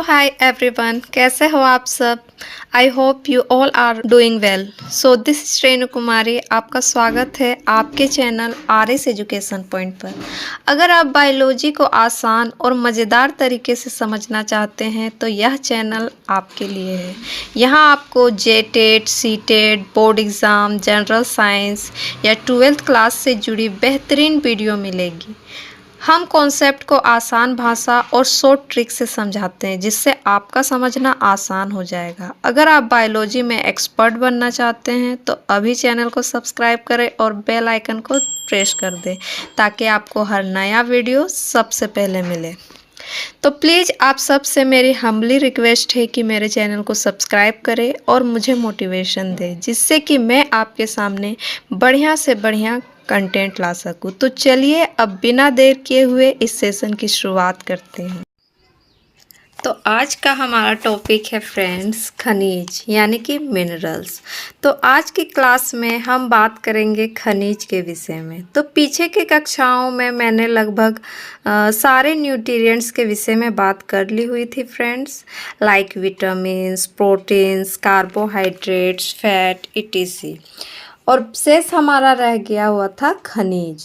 Hello hi everyone, कैसे हो आप सब। I hope you all are doing well. So this Renu Kumari, आपका स्वागत है आपके channel R S education point पर। अगर आप बायोलॉजी को आसान और मज़ेदार तरीके से समझना चाहते हैं तो यह चैनल आपके लिए है। यहाँ आपको JTET, CTET, board exam, general science या 12th क्लास से जुड़ी बेहतरीन वीडियो मिलेगी। हम कॉन्सेप्ट को आसान भाषा और शॉर्ट ट्रिक से समझाते हैं, जिससे आपका समझना आसान हो जाएगा। अगर आप बायोलॉजी में एक्सपर्ट बनना चाहते हैं तो अभी चैनल को सब्सक्राइब करें और बेल आइकन को प्रेस कर दें, ताकि आपको हर नया वीडियो सबसे पहले मिले। तो प्लीज़ आप सबसे मेरी हम्बली रिक्वेस्ट है कि मेरे चैनल को सब्सक्राइब करें और मुझे मोटिवेशन दें, जिससे कि मैं आपके सामने बढ़िया से बढ़िया कंटेंट ला सकूं। तो चलिए अब बिना देर किए हुए इस सेशन की शुरुआत करते हैं। तो आज का हमारा टॉपिक है फ्रेंड्स खनिज, यानी कि मिनरल्स। तो आज की क्लास में हम बात करेंगे खनिज के विषय में। तो पीछे की कक्षाओं में मैंने लगभग सारे न्यूट्रिएंट्स के विषय में बात कर ली हुई थी friends, like vitamins, proteins, carbohydrates, fat etc। और शेष हमारा रह गया हुआ था खनिज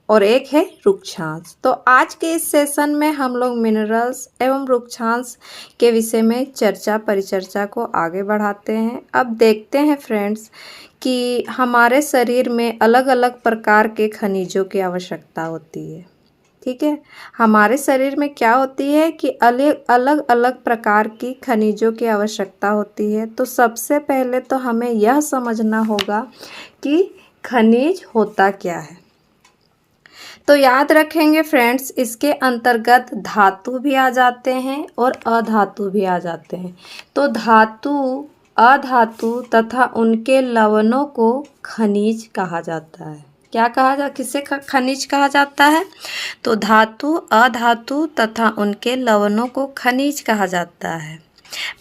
और एक है रुक्षांश। तो आज के इस सेशन में हम लोग मिनरल्स एवं रुक्षांश के विषय में परिचर्चा को आगे बढ़ाते हैं। अब देखते हैं फ्रेंड्स कि हमारे शरीर में अलग अलग प्रकार के खनिजों की आवश्यकता होती है। ठीक है, हमारे शरीर में क्या होती है कि अलग अलग प्रकार की खनिजों की आवश्यकता होती है। तो सबसे पहले तो हमें यह समझना होगा कि खनिज होता क्या है। तो याद रखेंगे फ्रेंड्स, इसके अंतर्गत धातु भी आ जाते हैं और अधातु भी आ जाते हैं। तो धातु, अधातु तथा उनके लवणों को खनिज कहा जाता है। क्या किसे खनिज कहा जाता है? तो धातु, अधातु तथा उनके लवणों को खनिज कहा जाता है।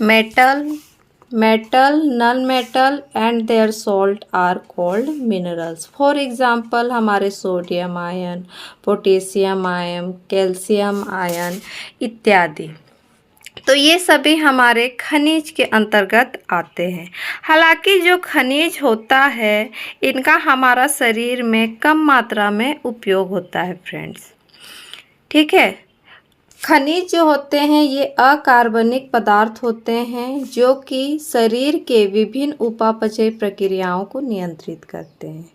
Metal, non metal and their salt are called minerals. For example हमारे sodium ion, potassium ion, calcium ion इत्यादि। तो ये सभी हमारे खनिज के अंतर्गत आते हैं। हालांकि जो खनिज होता है इनका हमारा शरीर में कम मात्रा में उपयोग होता है फ्रेंड्स। ठीक है, खनिज जो होते हैं ये अकार्बनिक पदार्थ होते हैं जो कि शरीर के विभिन्न उपापचय प्रक्रियाओं को नियंत्रित करते हैं।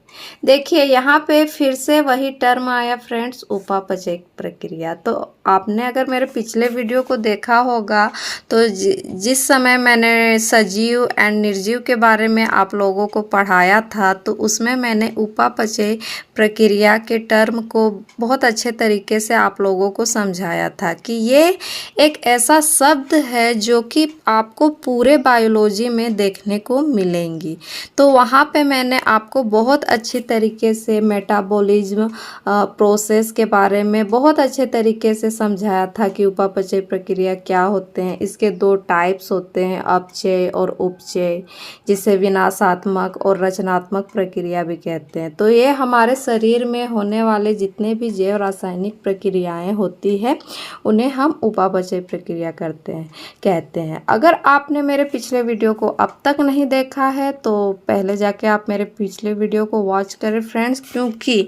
देखिए यहाँ पे फिर से वही टर्म आया फ्रेंड्स, उपापचय प्रक्रिया। तो आपने अगर मेरे पिछले वीडियो को देखा होगा तो जिस समय मैंने सजीव एंड निर्जीव के बारे में आप लोगों को पढ़ाया था, तो उसमें मैंने उपापचय प्रक्रिया के टर्म को बहुत अच्छे तरीके से आप लोगों को समझाया था कि ये एक ऐसा शब्द है जो कि आपको पूरे बायोलॉजी में देखने को मिलेंगी। तो वहाँ पे मैंने आपको बहुत अच्छी तरीके से मेटाबॉलिज्म प्रोसेस के बारे में बहुत अच्छे तरीके से समझाया था कि उपापचय प्रक्रिया क्या होते हैं। इसके दो टाइप्स होते हैं, अपचय और उपचय, जिसे विनाशात्मक और रचनात्मक प्रक्रिया भी कहते हैं। तो ये हमारे शरीर में होने वाले जितने भी जैव रासायनिक प्रक्रियाएं होती है उन्हें हम उपापचय प्रक्रिया कहते हैं। अगर आपने मेरे पिछले वीडियो को अब तक नहीं देखा है तो पहले जाके आप मेरे पिछले वीडियो को वॉच करें फ्रेंड्स, क्योंकि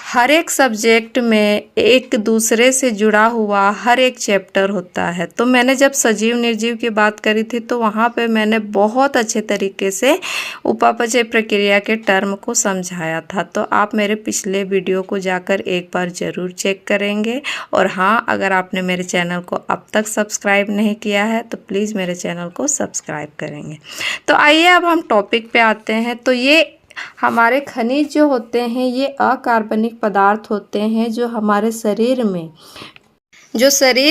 हर एक सब्जेक्ट में एक दूसरे से जुड़ा हुआ हर एक चैप्टर होता है। तो मैंने जब सजीव निर्जीव की बात करी थी तो वहाँ पे मैंने बहुत अच्छे तरीके से उपापचय प्रक्रिया के टर्म को समझाया था। तो आप मेरे पिछले वीडियो को जाकर एक बार ज़रूर चेक करेंगे। और हाँ, अगर आपने मेरे चैनल को अब तक सब्सक्राइब नहीं किया है तो प्लीज़ मेरे चैनल को सब्सक्राइब करेंगे। तो आइए अब हम टॉपिक पे आते हैं। तो ये हमारे खनिज जो होते हैं ये अकार्बनिक पदार्थ होते हैं जो हमारे शरीर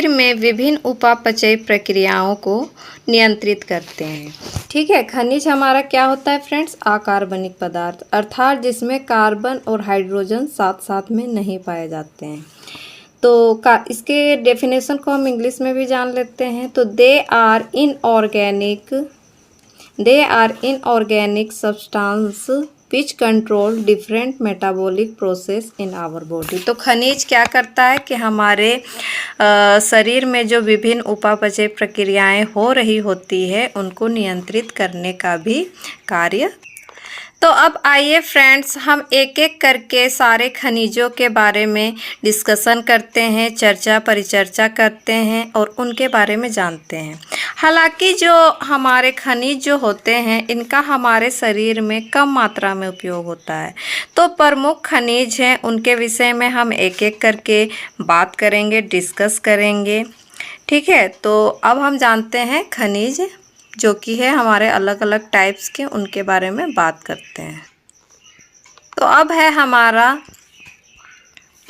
में विभिन्न उपापचय प्रक्रियाओं को नियंत्रित करते हैं। ठीक है, खनिज हमारा क्या होता है फ्रेंड्स? अकार्बनिक पदार्थ, अर्थात जिसमें कार्बन और हाइड्रोजन साथ साथ में नहीं पाए जाते हैं। तो इसके डेफिनेशन को हम इंग्लिश में भी जान लेते हैं। तो दे आर inorganic substance which control different metabolic process in our body. तो खनिज क्या करता है कि हमारे शरीर में जो विभिन्न उपापचय प्रक्रियाएं हो रही होती है उनको नियंत्रित करने का भी कार्य। तो अब आइए फ्रेंड्स, हम एक एक करके सारे खनिजों के बारे में डिस्कशन करते हैं, चर्चा परिचर्चा करते हैं और उनके बारे में जानते हैं। हालांकि जो हमारे खनिज जो होते हैं इनका हमारे शरीर में कम मात्रा में उपयोग होता है, तो प्रमुख खनिज हैं उनके विषय में हम एक एक करके बात करेंगे, डिस्कस करेंगे। ठीक है, तो अब हम जानते हैं खनिज जो कि है हमारे अलग अलग टाइप्स के, उनके बारे में बात करते हैं। तो अब है हमारा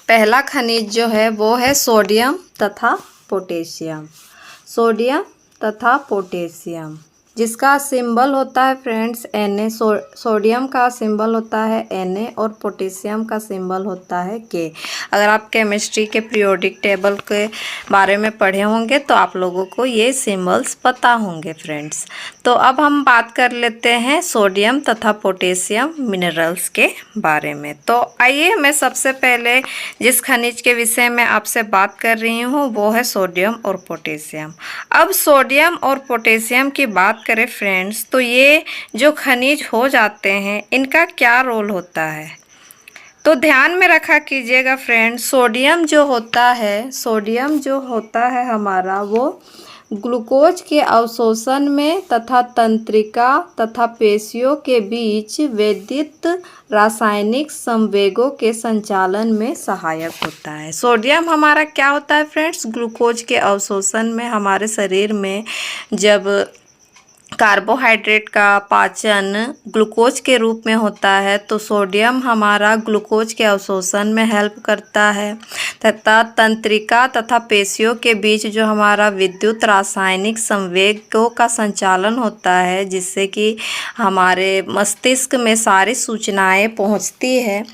पहला खनिज जो है वो है सोडियम तथा पोटेशियम। सोडियम तथा पोटेशियम जिसका सिंबल होता है फ्रेंड्स Na। सोडियम का सिंबल होता है Na और पोटेशियम का सिंबल होता है K। अगर आप केमिस्ट्री के पीरियोडिक टेबल के बारे में पढ़े होंगे तो आप लोगों को ये सिंबल्स पता होंगे फ्रेंड्स। तो अब हम बात कर लेते हैं सोडियम तथा पोटेशियम मिनरल्स के बारे में। तो आइए, मैं सबसे पहले जिस खनिज के विषय में आपसे बात कर रही हूँ वो है सोडियम और पोटेशियम। अब सोडियम और पोटेशियम की बात करें फ्रेंड्स, तो ये जो खनिज हो जाते हैं इनका क्या रोल होता है, तो ध्यान में रखा कीजिएगा फ्रेंड्स। सोडियम जो होता है हमारा वो ग्लूकोज के अवशोषण में तथा तंत्रिका तथा पेशियों के बीच विद्युत रासायनिक संवेगों के संचालन में सहायक होता है। सोडियम हमारा क्या होता है फ्रेंड्स, ग्लूकोज के अवशोषण में हमारे शरीर में जब कार्बोहाइड्रेट का पाचन ग्लूकोज के रूप में होता है तो सोडियम हमारा ग्लूकोज के अवशोषण में हेल्प करता है तथा तंत्रिका तथा पेशियों के बीच जो हमारा विद्युत रासायनिक संवेगों का संचालन होता है जिससे कि हमारे मस्तिष्क में सारी सूचनाएं पहुंचती है,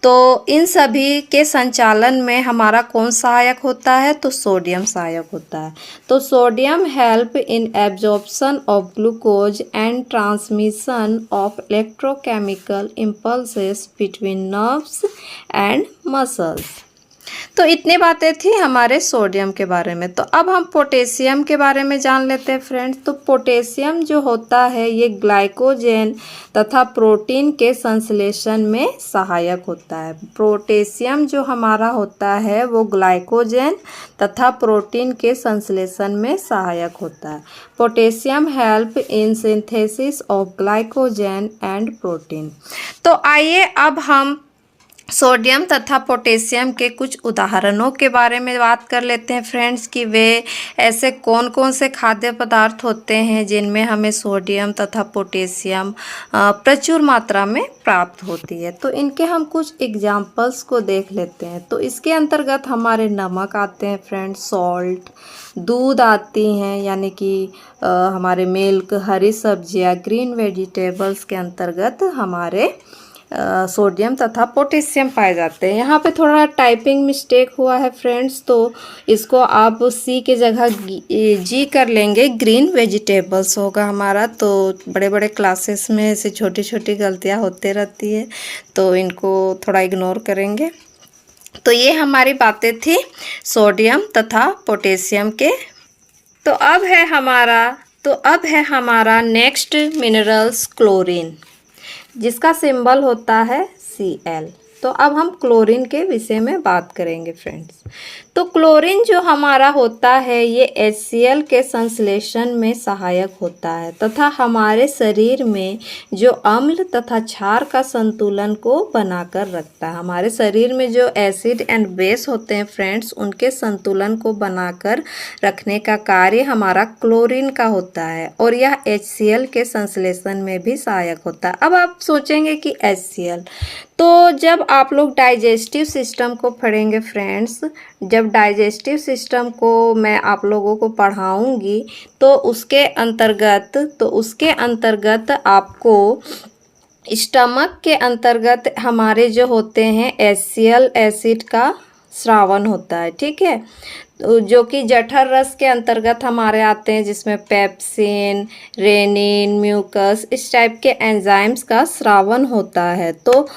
तो इन सभी के संचालन में हमारा कौन सहायक होता है, तो सोडियम सहायक होता है। तो sodium help in absorption of glucose and transmission of electrochemical impulses between nerves and muscles. तो इतनी बातें थी हमारे सोडियम के बारे में। तो अब हम पोटेशियम के बारे में जान लेते हैं फ्रेंड्स। तो पोटेशियम जो होता है ये ग्लाइकोजन तथा प्रोटीन के संश्लेषण में सहायक होता है। पोटेशियम जो हमारा होता है वो ग्लाइकोजन तथा प्रोटीन के संश्लेषण में सहायक होता है। Potassium help in synthesis of glycogen and protein. तो आइए अब हम सोडियम तथा पोटेशियम के कुछ उदाहरणों के बारे में बात कर लेते हैं फ्रेंड्स कि वे ऐसे कौन कौन से खाद्य पदार्थ होते हैं जिनमें हमें सोडियम तथा पोटेशियम प्रचुर मात्रा में प्राप्त होती है। तो इनके हम कुछ एग्जाम्पल्स को देख लेते हैं। तो इसके अंतर्गत हमारे नमक आते हैं फ्रेंड्स, सॉल्ट, दूध आती हैं यानी कि हमारे मिल्क, हरी सब्जियां, ग्रीन वेजिटेबल्स के अंतर्गत हमारे सोडियम तथा पोटेशियम पाए जाते हैं। यहाँ पे थोड़ा टाइपिंग मिस्टेक हुआ है फ्रेंड्स, तो इसको आप सी के जगह जी कर लेंगे, ग्रीन वेजिटेबल्स होगा हमारा। तो बड़े बड़े क्लासेस में ऐसे छोटी छोटी गलतियाँ होते रहती है, तो इनको थोड़ा इग्नोर करेंगे। तो ये हमारी बातें थी सोडियम तथा पोटेशियम के। तो अब है हमारा नेक्स्ट मिनरल्स क्लोरीन, जिसका सिंबल होता है Cl। तो अब हम क्लोरीन के विषय में बात करेंगे फ्रेंड्स। तो क्लोरीन जो हमारा होता है ये HCl के संश्लेषण में सहायक होता है तथा हमारे शरीर में जो अम्ल तथा क्षार का संतुलन को बनाकर रखता है। हमारे शरीर में जो एसिड एंड बेस होते हैं फ्रेंड्स, उनके संतुलन को बनाकर रखने का कार्य हमारा क्लोरीन का होता है और यह HCl के संश्लेषण में भी सहायक होता है। अब आप सोचेंगे कि HCl, तो जब आप लोग डाइजेस्टिव सिस्टम को पढ़ेंगे फ्रेंड्स, जब डाइजेस्टिव सिस्टम को मैं आप लोगों को पढ़ाऊंगी तो उसके अंतर्गत आपको स्टमक के अंतर्गत हमारे जो होते हैं HCl एसिड का स्रावन होता है। ठीक है, जो कि जठर रस के अंतर्गत हमारे आते हैं, जिसमें पेप्सिन, रेनिन, म्यूकस इस टाइप के एंजाइम्स का स्रावन होता है। तो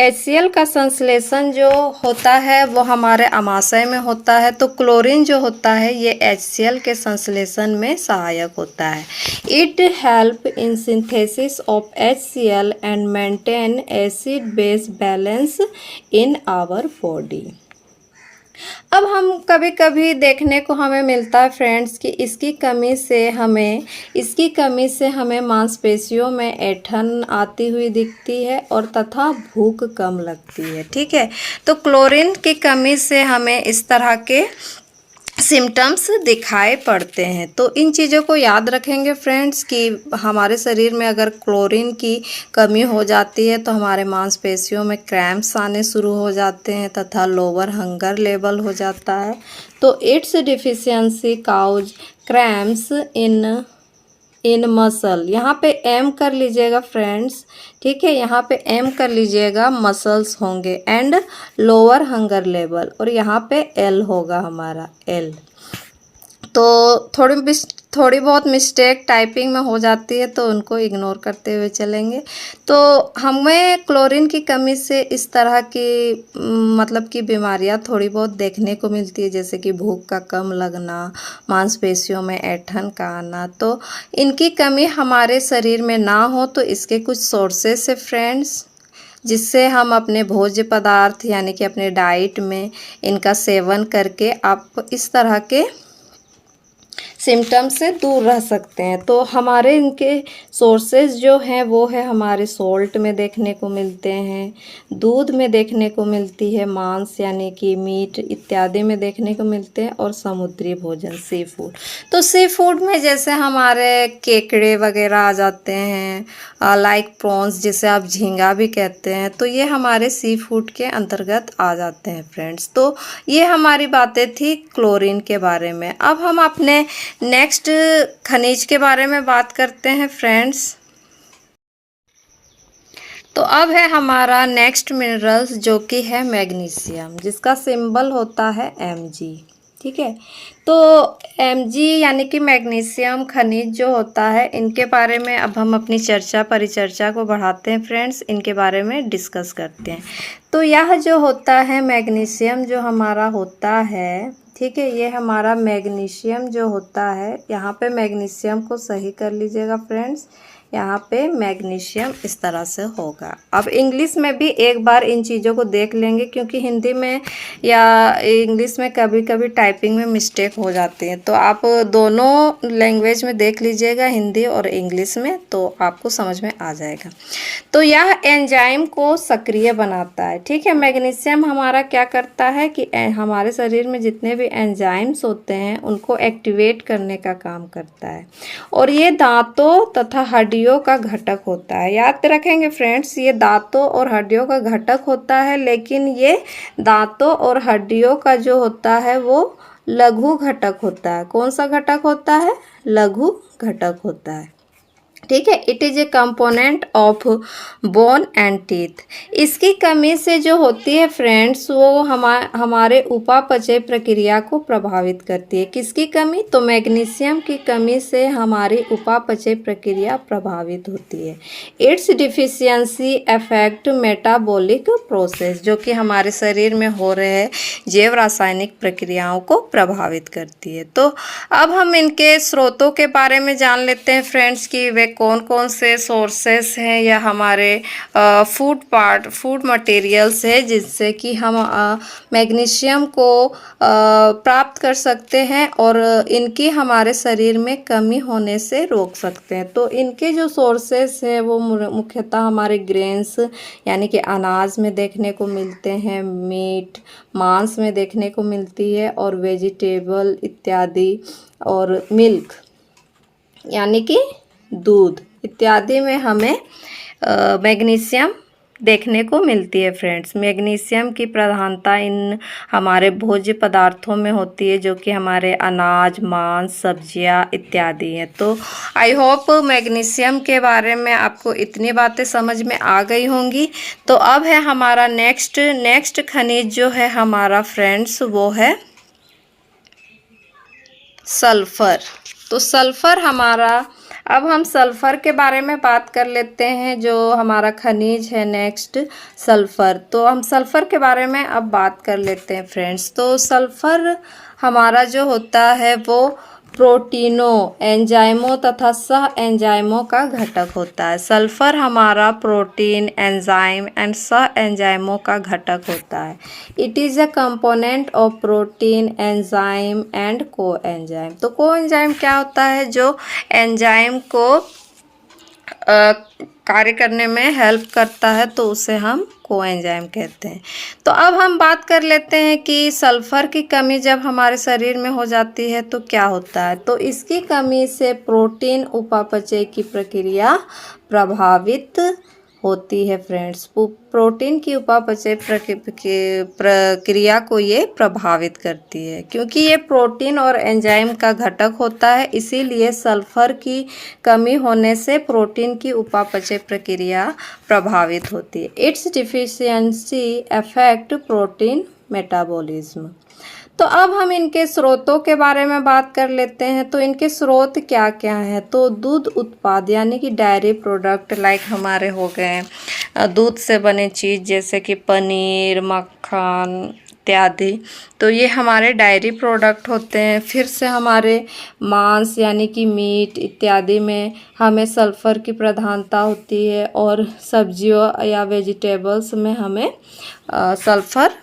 HCl का संश्लेषण जो होता है वो हमारे आमाशय में होता है। तो क्लोरीन जो होता है ये HCl के संश्लेषण में सहायक होता है। It help in synthesis of HCl and maintain acid base balance in our body. अब हम कभी कभी देखने को हमें मिलता है फ्रेंड्स कि इसकी कमी से हमें मांसपेशियों में ऐंठन आती हुई दिखती है और तथा भूख कम लगती है। ठीक है, तो क्लोरीन की कमी से हमें इस तरह के सिम्टम्स दिखाई पड़ते हैं। तो इन चीज़ों को याद रखेंगे फ्रेंड्स कि हमारे शरीर में अगर क्लोरीन की कमी हो जाती है तो हमारे मांसपेशियों में क्रैम्प्स आने शुरू हो जाते हैं तथा लोअर हंगर लेवल हो जाता है। तो its deficiency causes cramps in muscle. यहाँ पे एम कर लीजिएगा फ्रेंड्स, ठीक है, यहाँ पे एम कर लीजिएगा, मसल्स होंगे एंड लोअर हंगर लेवल, और यहाँ पे एल होगा हमारा एल। तो थोड़ी बहुत मिस्टेक टाइपिंग में हो जाती है तो उनको इग्नोर करते हुए चलेंगे। तो हमें क्लोरीन की कमी से इस तरह की मतलब कि बीमारियां थोड़ी बहुत देखने को मिलती है, जैसे कि भूख का कम लगना, मांसपेशियों में ऐंठन का आना। तो इनकी कमी हमारे शरीर में ना हो तो इसके कुछ सोर्सेस है फ्रेंड्स, जिससे हम अपने भोज्य पदार्थ यानी कि अपने डाइट में इनका सेवन करके आप इस तरह के सिम्टम्स से दूर रह सकते हैं। तो हमारे इनके सोर्सेज जो हैं वो है हमारे सॉल्ट में देखने को मिलते हैं, दूध में देखने को मिलती है, मांस यानी कि मीट इत्यादि में देखने को मिलते हैं, और समुद्री भोजन सी फूड। तो सी फूड में जैसे हमारे केकड़े वगैरह आ जाते हैं, लाइक प्रॉन्स जिसे आप झींगा भी कहते हैं, तो ये हमारे सी फूड के अंतर्गत आ जाते हैं फ्रेंड्स। तो ये हमारी बातें थी क्लोरीन के बारे में। अब हम अपने नेक्स्ट खनिज के बारे में बात करते हैं फ्रेंड्स। तो अब है हमारा नेक्स्ट मिनरल्स जो कि है मैग्नीशियम, जिसका सिंबल होता है Mg। ठीक है, तो Mg यानी कि मैग्नीशियम खनिज जो होता है, इनके बारे में अब हम अपनी परिचर्चा को बढ़ाते हैं फ्रेंड्स, इनके बारे में डिस्कस करते हैं। तो यह जो होता है मैग्नीशियम जो हमारा होता है, ठीक है, ये हमारा मैग्नीशियम जो होता है, यहाँ पे मैग्नीशियम को सही कर लीजिएगा फ्रेंड्स, यहाँ पे मैग्नीशियम इस तरह से होगा। अब इंग्लिश में भी एक बार इन चीज़ों को देख लेंगे, क्योंकि हिंदी में या इंग्लिश में कभी कभी टाइपिंग में मिस्टेक हो जाती है। तो आप दोनों लैंग्वेज में देख लीजिएगा, हिंदी और इंग्लिश में, तो आपको समझ में आ जाएगा। तो यह एंजाइम को सक्रिय बनाता है। ठीक है, मैग्नीशियम हमारा क्या करता है कि हमारे शरीर में जितने भी एंजाइम्स होते हैं उनको एक्टिवेट करने का काम करता है, और ये दांतों तथा हड्डियों का घटक होता है। याद रखेंगे फ्रेंड्स, ये दांतों और हड्डियों का घटक होता है, लेकिन ये दांतों और हड्डियों का जो होता है वो लघु घटक होता है। कौन सा घटक होता है? लघु घटक होता है। ठीक है, it is a component of bone and teeth. इसकी कमी से जो होती है फ्रेंड्स, वो हमारे उपापचय प्रक्रिया को प्रभावित करती है। किसकी कमी? तो मैग्नीशियम की कमी से हमारी उपापचय प्रक्रिया प्रभावित होती है। It's deficiency affect metabolic process, जो कि हमारे शरीर में हो रहे जैव रासायनिक प्रक्रियाओं को प्रभावित करती है। तो अब हम इनके स्रोतों के बारे में जान लेते हैं फ्रेंड्स कि वे कौन कौन से सोर्सेस हैं या हमारे फूड मटेरियल्स है जिससे कि हम मैग्नीशियम को प्राप्त कर सकते हैं और इनकी हमारे शरीर में कमी होने से रोक सकते हैं। तो इनके जो सोर्सेस हैं वो मुख्यतः हमारे ग्रेन्स यानी कि अनाज में देखने को मिलते हैं, मीट मांस में देखने को मिलती है, और वेजिटेबल इत्यादि, और मिल्क यानी कि दूध इत्यादि में हमें मैग्नीशियम देखने को मिलती है फ्रेंड्स। मैग्नीशियम की प्रधानता इन हमारे भोज्य पदार्थों में होती है, जो कि हमारे अनाज, मांस, सब्जियां इत्यादि हैं। तो आई होप मैग्नीशियम के बारे में आपको इतनी बातें समझ में आ गई होंगी। तो अब है हमारा नेक्स्ट खनिज जो है हमारा फ्रेंड्स, वो है सल्फर। तो सल्फर हमारा, अब हम सल्फर के बारे में बात कर लेते हैं, जो हमारा खनिज है नेक्स्ट सल्फर। तो हम सल्फर के बारे में अब बात कर लेते हैं फ्रेंड्स। तो सल्फर हमारा जो होता है वो प्रोटीनों, एंजाइमों तथा सह एंजाइमों का घटक होता है। सल्फर हमारा प्रोटीन, एंजाइम एंड सह एंजाइमों का घटक होता है। It is a component of protein, enzyme and को एंजाइम। तो को एंजाइम क्या होता है? जो एंजाइम को कार्य करने में हेल्प करता है, तो उसे हम कोएंजाइम कहते हैं। तो अब हम बात कर लेते हैं कि सल्फर की कमी जब हमारे शरीर में हो जाती है तो क्या होता है। तो इसकी कमी से प्रोटीन उपापचय की प्रक्रिया प्रभावित होती है फ्रेंड्स। प्रोटीन की उपापचय प्रक्रिया को ये प्रभावित करती है, क्योंकि ये प्रोटीन और एंजाइम का घटक होता है। इसीलिए सल्फर की कमी होने से प्रोटीन की उपापचय प्रक्रिया प्रभावित होती है। It's deficiency affect protein metabolism. तो अब हम इनके स्रोतों के बारे में बात कर लेते हैं। तो इनके स्रोत क्या क्या हैं? तो दूध उत्पाद यानी कि डायरी प्रोडक्ट, लाइक हमारे हो गए दूध से बने चीज़ जैसे कि पनीर, मक्खन इत्यादि। तो ये हमारे डायरी प्रोडक्ट होते हैं। फिर से हमारे मांस यानी कि मीट इत्यादि में हमें सल्फ़र की प्रधानता होती है, और सब्जियों या वेजिटेबल्स में हमें सल्फ़र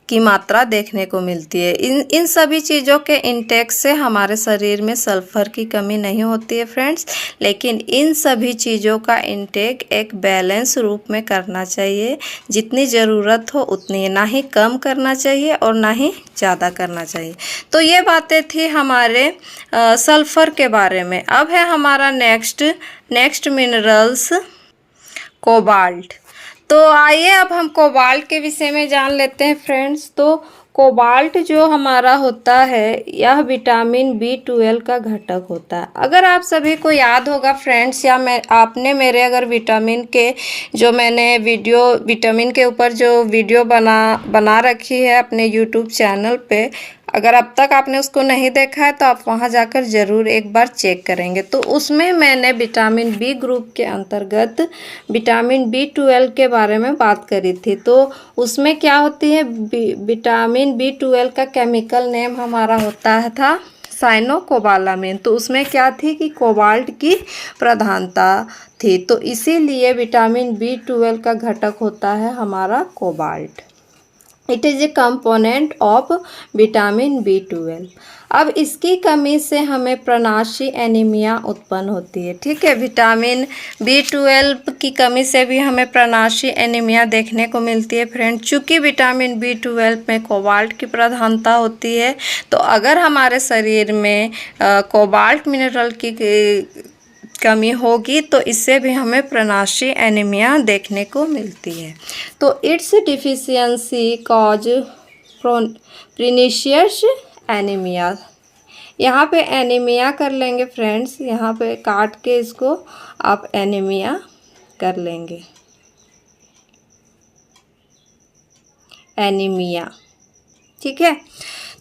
की मात्रा देखने को मिलती है। इन सभी चीज़ों के इंटेक से हमारे शरीर में सल्फ़र की कमी नहीं होती है फ्रेंड्स। लेकिन इन सभी चीज़ों का इंटेक एक बैलेंस रूप में करना चाहिए। जितनी ज़रूरत हो उतनी, ना ही कम करना चाहिए और ना ही ज़्यादा करना चाहिए। तो ये बातें थी हमारे सल्फ़र के बारे में। अब है हमारा नेक्स्ट मिनरल्स कोबाल्ट। तो आइए अब हम कोबाल्ट के विषय में जान लेते हैं फ्रेंड्स। तो कोबाल्ट जो हमारा होता है, यह विटामिन B12 का घटक होता है। अगर आप सभी को याद होगा फ्रेंड्स, या आपने मेरे अगर विटामिन के जो मैंने विटामिन के ऊपर जो वीडियो बना रखी है अपने यूट्यूब चैनल पे, अगर अब तक आपने उसको नहीं देखा है तो आप वहां जाकर ज़रूर एक बार चेक करेंगे। तो उसमें मैंने विटामिन बी ग्रुप के अंतर्गत विटामिन B12 के बारे में बात करी थी। तो उसमें क्या होती है, विटामिन B12 का केमिकल नेम हमारा होता था साइनोकोबालामिन। तो उसमें क्या थी कि कोबाल्ट की प्रधानता थी। तो इसीलिए विटामिन B12 का घटक होता है हमारा cobalt. It is a component of vitamin B12। अब इसकी कमी से हमें प्रनाशी एनीमिया उत्पन्न होती है। ठीक है, विटामिन B12 की कमी से भी हमें प्रनाशी एनीमिया देखने को मिलती है फ्रेंड। चूँकि विटामिन B12 में कोबाल्ट की प्रधानता होती है, तो अगर हमारे शरीर में कोबाल्ट मिनरल की कमी होगी तो इससे भी हमें प्रनाशी एनीमिया देखने को मिलती है। तो इट्स डिफिशियंसी कॉज प्रिनिशियस एनीमिया। यहाँ पे एनीमिया कर लेंगे फ्रेंड्स, यहाँ पे काट के इसको आप एनीमिया कर लेंगे, एनीमिया। ठीक है,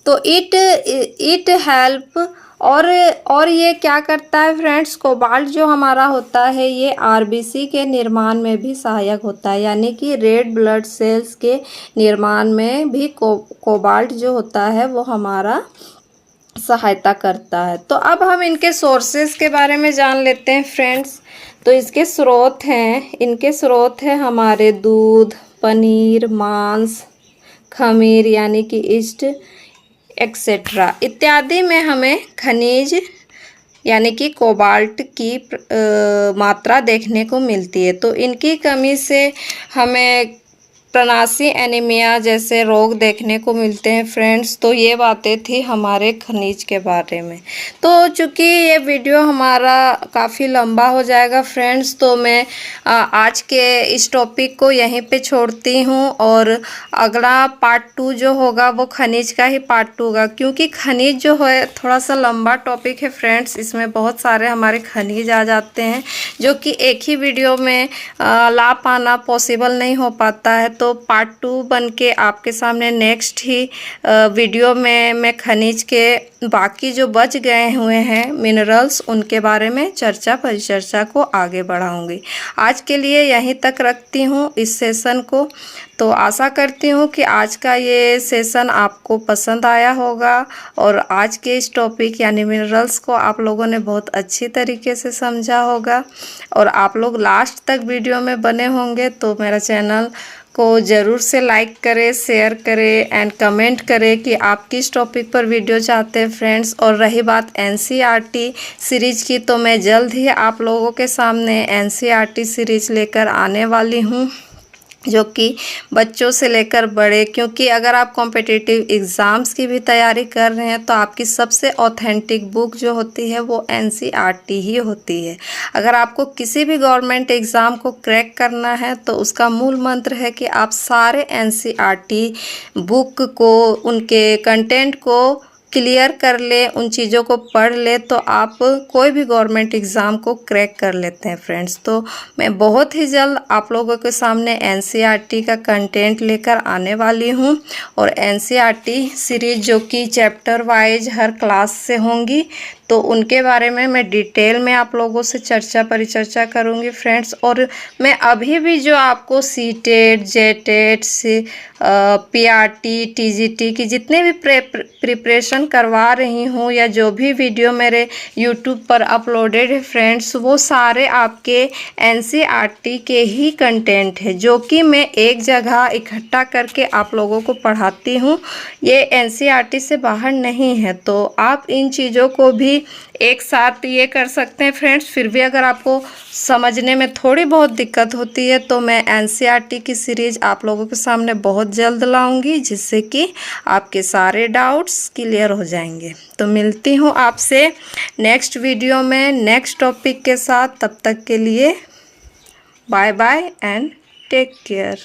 तो इट हेल्प और ये क्या करता है फ्रेंड्स, कोबाल्ट जो हमारा होता है ये आरबीसी के निर्माण में भी सहायक होता है, यानी कि रेड ब्लड सेल्स के निर्माण में भी कोबाल्ट जो होता है वो हमारा सहायता करता है। तो अब हम इनके सोर्सेस के बारे में जान लेते हैं फ्रेंड्स। तो इनके स्रोत हैं हमारे दूध, पनीर, मांस, खमीर यानी कि ईस्ट एक्सेट्रा इत्यादि में हमें खनिज यानी कि कोबाल्ट की मात्रा देखने को मिलती है। तो इनकी कमी से हमें प्रनाशी एनीमिया जैसे रोग देखने को मिलते हैं फ्रेंड्स। तो ये बातें थी हमारे खनिज के बारे में। तो चूँकि ये वीडियो हमारा काफ़ी लंबा हो जाएगा फ्रेंड्स, तो मैं आज के इस टॉपिक को यहीं पे छोड़ती हूँ, और अगला पार्ट 2 जो होगा वो खनिज का ही पार्ट 2 होगा, क्योंकि खनिज जो है थोड़ा सा लंबा टॉपिक है फ्रेंड्स। इसमें बहुत सारे हमारे खनिज आ जाते हैं जो कि एक ही वीडियो में ला पाना पॉसिबल नहीं हो पाता है। तो पार्ट 2 बन के आपके सामने नेक्स्ट ही वीडियो में मैं खनिज के बाकी जो बच गए हुए हैं मिनरल्स उनके बारे में चर्चा परिचर्चा को आगे बढ़ाऊंगी। आज के लिए यहीं तक रखती हूँ इस सेशन को। तो आशा करती हूँ कि आज का ये सेशन आपको पसंद आया होगा और आज के इस टॉपिक यानी मिनरल्स को आप लोगों ने बहुत अच्छी तरीके से समझा होगा और आप लोग लास्ट तक वीडियो में बने होंगे। तो मेरा चैनल को ज़रूर से लाइक करें, शेयर करें एंड कमेंट करें कि आप किस टॉपिक पर वीडियो चाहते हैं फ्रेंड्स। और रही बात एनसीईआरटी सीरीज़ की, तो मैं जल्द ही आप लोगों के सामने एनसीईआरटी सीरीज़ लेकर आने वाली हूँ, जो कि बच्चों से लेकर बड़े, क्योंकि अगर आप कॉम्पिटिटिव एग्ज़ाम्स की भी तैयारी कर रहे हैं तो आपकी सबसे ऑथेंटिक बुक जो होती है वो एनसीईआरटी ही होती है। अगर आपको किसी भी गवर्नमेंट एग्ज़ाम को क्रैक करना है तो उसका मूल मंत्र है कि आप सारे एनसीईआरटी बुक को, उनके कंटेंट को क्लियर कर ले, उन चीज़ों को पढ़ ले, तो आप कोई भी गवर्नमेंट एग्ज़ाम को क्रैक कर लेते हैं फ्रेंड्स। तो मैं बहुत ही जल्द आप लोगों के सामने एनसीईआरटी का कंटेंट लेकर आने वाली हूं और एनसीईआरटी सीरीज़ जो कि चैप्टर वाइज हर क्लास से होंगी, तो उनके बारे में मैं डिटेल में आप लोगों से चर्चा परिचर्चा करूंगी फ्रेंड्स। और मैं अभी भी जो आपको सीटेट, जेटेट, पीआरटी, टीजीटी की जितने भी प्रिपरेशन करवा रही हूँ या जो भी वीडियो मेरे यूट्यूब पर अपलोडेड है फ्रेंड्स, वो सारे आपके एनसीईआरटी के ही कंटेंट है जो कि मैं एक जगह इकट्ठा करके आप लोगों को पढ़ाती हूँ। ये एनसीईआरटी से बाहर नहीं है, तो आप इन चीज़ों को भी एक साथ ये कर सकते हैं फ्रेंड्स। फिर भी अगर आपको समझने में थोड़ी बहुत दिक्कत होती है तो मैं एनसीईआरटी की सीरीज़ आप लोगों के सामने बहुत जल्द लाऊंगी, जिससे कि आपके सारे डाउट्स क्लियर हो जाएंगे। तो मिलती हूँ आपसे नेक्स्ट वीडियो में नेक्स्ट टॉपिक के साथ। तब तक के लिए bye bye and take care.